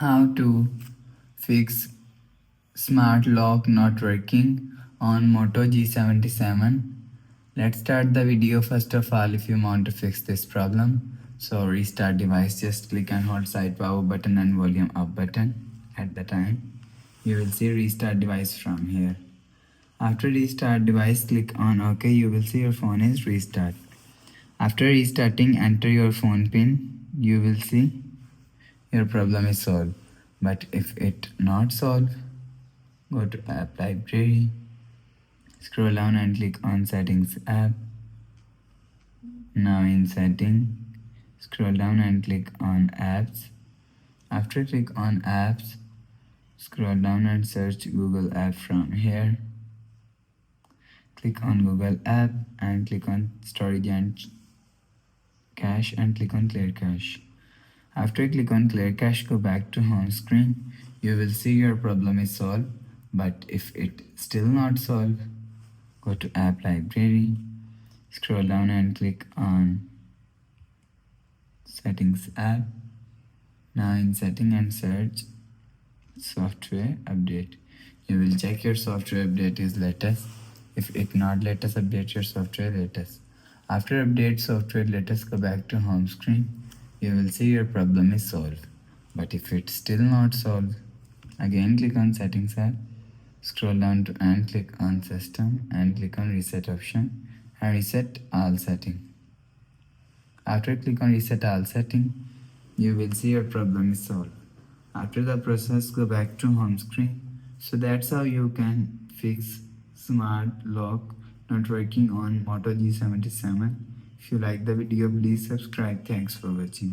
How to fix smart lock not working on Moto G77. Let's start the video. First of all, if you want to fix this problem, so restart device, just click and hold side power button and volume up button at the time. You will see restart device from here. After restart device, click on OK. You will see your phone is restart. After restarting, enter your phone pin. You will see your problem is solved. But if it not solved, go to app library, scroll down and click on settings app. Now in setting, scroll down and click on apps. After click on apps, scroll down and search Google app from here. Click on Google app and click on storage and cache and click on clear cache. After click on clear cache, go back to home screen. You will see your problem is solved. But if it still not solved, go to app library, scroll down and click on settings app. Now in setting and search software update. You will check your software update is latest. If it not latest, update your software latest. After update software latest, go back to home screen. You will see your problem is solved. But if it's still not solved, again click on settings app, scroll down to and click on system and click on reset option and reset all setting. After click on reset all setting, you will see your problem is solved. After the process, go back to home screen. So that's how you can fix smart lock not working on Moto G77. If you like the video, please subscribe. Thanks for watching.